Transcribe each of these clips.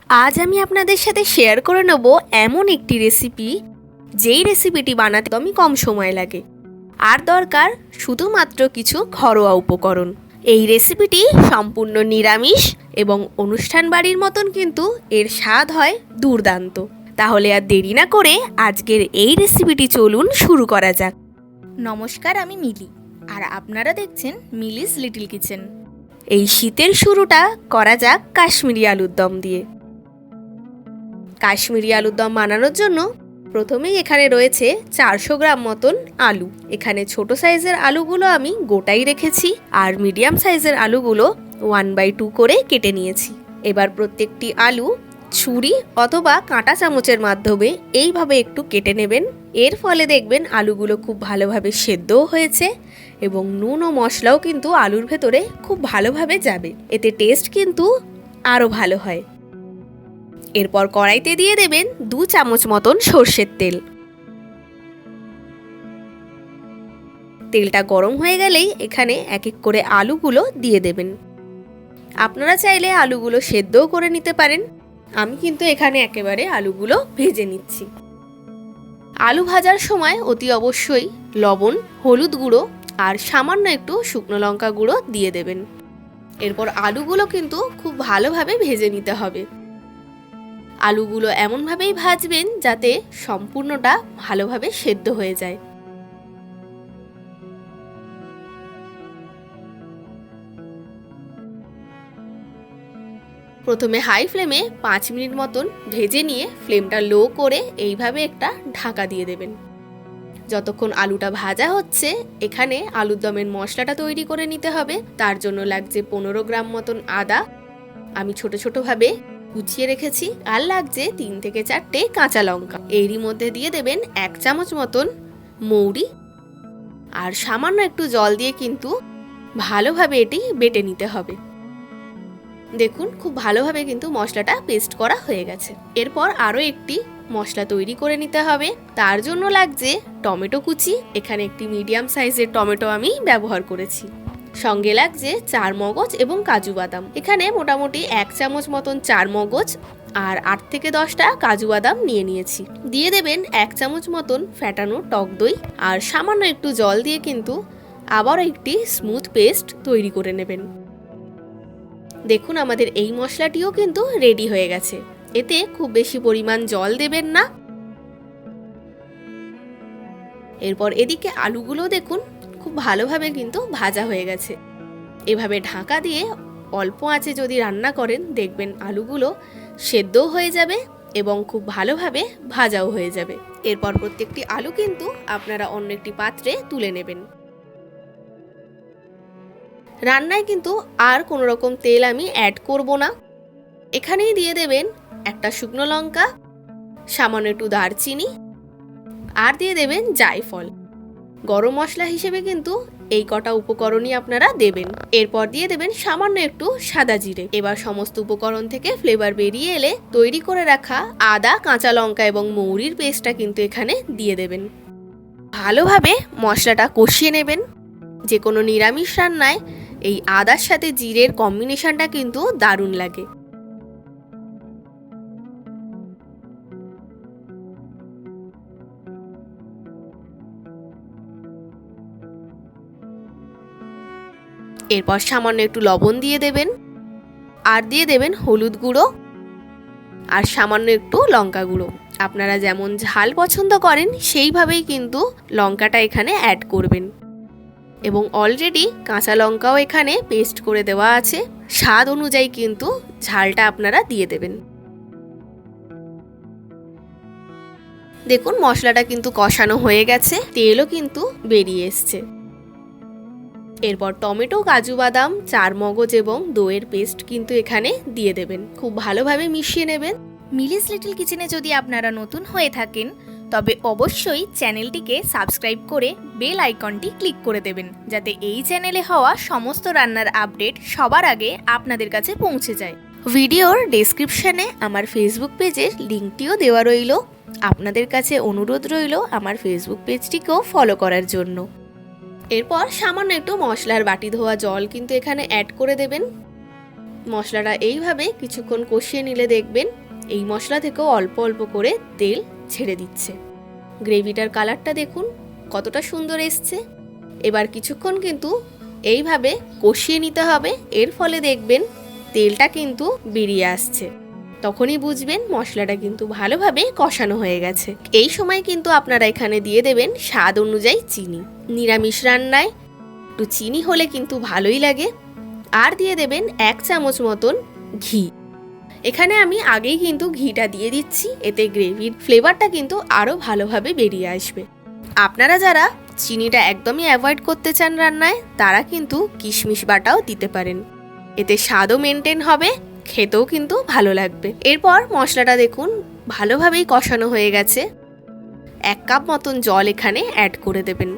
আজ আমি আপনাদের সাথে শেয়ার করে নেব এমন একটি রেসিপি, যেই রেসিপিটি বানাতে আমি কম সময় লাগে আর দরকার শুধুমাত্র কিছু ঘরোয়া উপকরণ। এই রেসিপিটি সম্পূর্ণ নিরামিষ এবং অনুষ্ঠান বাড়ির মতন, কিন্তু এর স্বাদ হয় দুর্দান্ত। তাহলে আর দেরি না করে আজকের এই রেসিপিটি চলুন শুরু করা যাক। নমস্কার, আমি মিলি আর আপনারা দেখছেন মিলিস লিটল কিচেন। এই শীতের শুরুটা করা যাক কাশ্মীরি আলুর দম দিয়ে। কাশ্মীরি আলুর দম বানানোর জন্য প্রথমেই এখানে রয়েছে 400 গ্রাম মতন আলু। এখানে ছোট সাইজের আলুগুলো আমি গোটাই রেখেছি আর মিডিয়াম সাইজের আলুগুলো 1/2 করে কেটে নিয়েছি। এবার প্রত্যেকটি আলু ছুরি অথবা কাঁটা চামচের মাধ্যমে এইভাবে একটু কেটে নেবেন। এর ফলে দেখবেন আলুগুলো খুব ভালোভাবে সেদ্ধও হয়েছে এবং নুন ও মশলাও কিন্তু আলুর ভেতরে খুব ভালোভাবে যাবে। এতে টেস্ট কিন্তু আরও ভালো হয়। এরপর কড়াইতে দিয়ে দেবেন 2 চামচ মতন সর্ষের তেল। তেলটা গরম হয়ে গেলেই এখানে এক এক করে আলুগুলো দিয়ে দেবেন। আপনারা চাইলে আলুগুলো সেদ্ধও করে নিতে পারেন, আমি কিন্তু এখানে একেবারে আলুগুলো ভেজে নিচ্ছি। আলু ভাজার সময় অতি অবশ্যই লবণ, হলুদ গুঁড়ো আর সামান্য একটু শুকনো লঙ্কা গুঁড়ো দিয়ে দেবেন। এরপর আলুগুলো কিন্তু খুব ভালোভাবে ভেজে নিতে হবে। আলুগুলো এমনভাবেই ভাজবেন যাতে সম্পূর্ণটা ভালোভাবে সেদ্ধ হয়ে যায়। প্রথমে হাই ফ্লেমে 5 মিনিট মতন ভেজে নিয়ে ফ্লেমটা লো করে এইভাবে একটা ঢাকা দিয়ে দেবেন। যতক্ষণ আলুটা ভাজা হচ্ছে এখানে আলুর দমের মশলাটা তৈরি করে নিতে হবে। তার জন্য লাগছে 15 গ্রাম মতন আদা, আমি ছোট ছোটভাবে কুচিয়ে রেখেছি। আর লাগছে 3 থেকে 4টে কাঁচা লঙ্কা। এরই মধ্যে দিয়ে দেবেন 1 চামচ মতন মৌরি আর সামান্য একটু জল দিয়ে কিন্তু ভালোভাবে এটি বেটে নিতে হবে। দেখুন খুব ভালোভাবে কিন্তু মশলাটা পেস্ট করা হয়ে গেছে। এরপর আরও একটি মশলা তৈরি করে নিতে হবে। তার জন্য লাগছে টমেটো কুচি। এখানে একটি মিডিয়াম সাইজের টমেটো আমি ব্যবহার করেছি। সঙ্গে লাগছে 4 মগজ এবং কাজু বাদাম। এখানে মোটামুটি 1 চামচ মতন 4 মগজ আর 8 থেকে 10টা কাজু বাদাম নিয়ে নিয়েছি। দিয়ে দেবেন 1 চামচ মতন ফ্যাটানো টক দই আর সামান্য একটু জল দিয়ে কিন্তু আবার একটি স্মুথ পেস্ট তৈরি করে নেবেন। দেখুন আমাদের এই মশলাটিও কিন্তু রেডি হয়ে গেছে। এতে খুব বেশি পরিমাণ জল দেবেন না। এরপর এদিকে আলুগুলো দেখুন খুব ভালোভাবে কিন্তু ভাজা হয়ে গেছে। এভাবে ঢাকা দিয়ে অল্প আঁচে যদি রান্না করেন দেখবেন আলুগুলো সেদ্ধও হয়ে যাবে এবং খুব ভালোভাবে ভাজাও হয়ে যাবে। এরপর প্রত্যেকটি আলু কিন্তু আপনারা অন্য একটি পাত্রে তুলে নেবেন। রান্নায় কিন্তু আর কোনো রকম তেল আমি অ্যাড করব না। এখানেই দিয়ে দেবেন একটা শুকনো লঙ্কা, সামান্য একটু দারচিনি আর দিয়ে দেবেন জায়ফল। গরম মশলা হিসেবে কিন্তু এই কটা উপকরণই আপনারা দেবেন। এরপর দিয়ে দেবেন সামান্য একটু সাদা জিরে। এবার সমস্ত উপকরণ থেকে ফ্লেভার বেরিয়ে এলে তৈরি করে রাখা আদা, কাঁচা লঙ্কা এবং মৌরির পেস্টটা কিন্তু এখানে দিয়ে দেবেন। ভালোভাবে মশলাটা কষিয়ে নেবেন। যে কোনো নিরামিষ রান্নায় এই আদার সাথে জিরের কম্বিনেশনটা কিন্তু দারুণ লাগে। এরপর সামান্য একটু লবণ দিয়ে দেবেন আর দিয়ে দেবেন হলুদ গুঁড়ো আর সামান্য একটু লঙ্কা গুঁড়ো। আপনারা যেমন ঝাল পছন্দ করেন সেইভাবেই কিন্তু লঙ্কাটা এখানে অ্যাড করবেন। এবং অলরেডি কাঁচা লঙ্কাও এখানে পেস্ট করে দেওয়া আছে। স্বাদ অনুযায়ী কিন্তু ঝালটা আপনারা দিয়ে দেবেন। দেখুন মশলাটা কিন্তু কষানো হয়ে গেছে, তেলও কিন্তু বেরিয়ে এসছে। এরপর টমেটো, কাজু বাদাম, 4 মগজ এবং দইয়ের পেস্ট কিন্তু এখানে দিয়ে দেবেন। খুব ভালোভাবে মিশিয়ে নেবেন। মিলিস লিটল কিচেনে যদি আপনারা নতুন হয়ে থাকেন তবে অবশ্যই চ্যানেলটিকে সাবস্ক্রাইব করে বেল আইকনটি ক্লিক করে দেবেন, যাতে এই চ্যানেলে হওয়া সমস্ত রান্নার আপডেট সবার আগে আপনাদের কাছে পৌঁছে যায়। ভিডিওর ডেসক্রিপশনে আমার ফেসবুক পেজের লিঙ্কটিও দেওয়া রইল। আপনাদের কাছে অনুরোধ রইল আমার ফেসবুক পেজটিকেও ফলো করার জন্য। এরপর সামান্য একটু মশলার বাটি ধোয়া জল কিন্তু এখানে অ্যাড করে দেবেন। মশলাটা এইভাবে কিছুক্ষণ কষিয়ে নিলে দেখবেন এই মশলা থেকেও অল্প অল্প করে তেল ছেড়ে দিচ্ছে। গ্রেভিটার কালারটা দেখুন কতটা সুন্দর এসছে। এবার কিছুক্ষণ কিন্তু এইভাবে কষিয়ে নিতে হবে, এর ফলে দেখবেন তেলটা কিন্তু বেরিয়ে আসছে। তখনই বুঝবেন মশলাটা কিন্তু ভালোভাবে কষানো হয়ে গেছে। এই সময় কিন্তু আপনারা এখানে দিয়ে দেবেন স্বাদ অনুযায়ী চিনি। নিরামিষ রান্নায় একটু চিনি হলে কিন্তু ভালোই লাগে। আর দিয়ে দেবেন 1 চামচ মতন ঘি। এখানে আমি আগেই কিন্তু ঘিটা দিয়ে দিচ্ছি, এতে গ্রেভির ফ্লেভারটা কিন্তু আরও ভালোভাবে বেরিয়ে আসবে। আপনারা যারা চিনিটা একদমই অ্যাভয়েড করতে চান রান্নায়, তারা কিন্তু কিশমিশ বাটাও দিতে পারেন, এতে স্বাদও মেনটেন হবে, খেতেও কিন্তু ভালো লাগবে। এরপর মশলাটা দেখুন ভালোভাবেই কষানো হয়ে গেছে। 1 কাপ মতন জল এখানে অ্যাড করে দেবেন।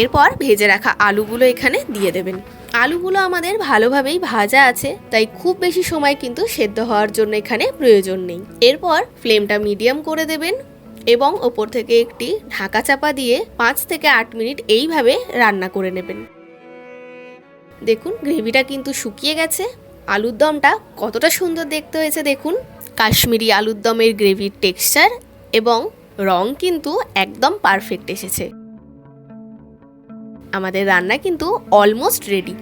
এরপর ভেজে রাখা আলুগুলো এখানে দিয়ে দেবেন। আলুগুলো আমাদের ভালোভাবেই ভাজা আছে, তাই খুব বেশি সময় কিন্তু সেদ্ধ হওয়ার জন্য এখানে প্রয়োজন নেই। এরপর ফ্লেমটা মিডিয়াম করে দেবেন এবং ওপর থেকে একটি ঢাকা চাপা দিয়ে 5 থেকে 8 মিনিট এইভাবে রান্না করে নেবেন। দেখুন গ্রেভিটা কিন্তু শুকিয়ে গেছে। আলুর দমটা কতটা সুন্দর দেখতে হয়েছে দেখুন। কাশ্মীরি আলুর দমের গ্রেভির টেক্সচার এবং রং কিন্তু একদম পারফেক্ট এসেছে। আমাদের রান্না কিন্তু অলমোস্ট রেডি।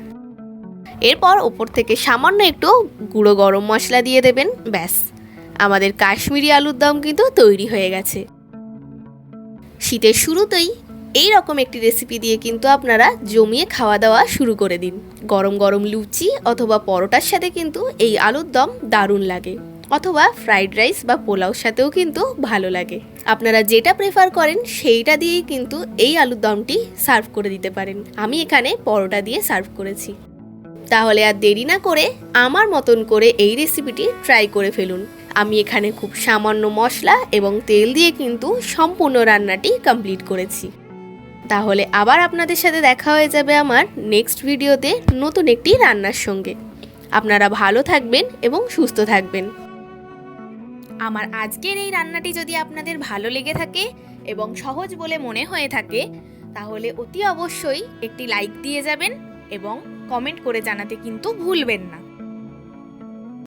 এরপর ওপর থেকে সামান্য একটু গুঁড়ো গরম মশলা দিয়ে দেবেন। ব্যাস, আমাদের কাশ্মীরি আলুর দম কিন্তু তৈরি হয়ে গেছে। শীতের শুরুতেই এই রকম একটি রেসিপি দিয়ে কিন্তু আপনারা জমিয়ে খাওয়া দাওয়া শুরু করে দিন। গরম গরম লুচি অথবা পরোটার সাথে কিন্তু এই আলুর দম দারুণ লাগে, অথবা ফ্রাইড রাইস বা পোলাওর সাথেও কিন্তু ভালো লাগে। আপনারা যেটা প্রেফার করেন সেইটা দিয়েই কিন্তু এই আলুর দমটি সার্ভ করে দিতে পারেন। আমি এখানে পরোটা দিয়ে সার্ভ করেছি। তাহলে আর দেরি না করে আমার মতন করে এই রেসিপিটি ট্রাই করে ফেলুন। আমি এখানে খুব সামান্য মশলা এবং তেল দিয়ে কিন্তু সম্পূর্ণ রান্নাটি কমপ্লিট করেছি। তাহলে আবার আপনাদের সাথে দেখা হয়ে যাবে আমার নেক্সট ভিডিওতে নতুন একটি রান্নার সঙ্গে। আপনারা ভালো থাকবেন এবং সুস্থ থাকবেন। আমার আজকের এই রান্নাটি যদি আপনাদের ভালো লেগে থাকে এবং সহজ বলে মনে হয়ে থাকে, তাহলে অতি অবশ্যই একটি লাইক দিয়ে যাবেন এবং কমেন্ট করে জানাতে কিন্তু ভুলবেন না।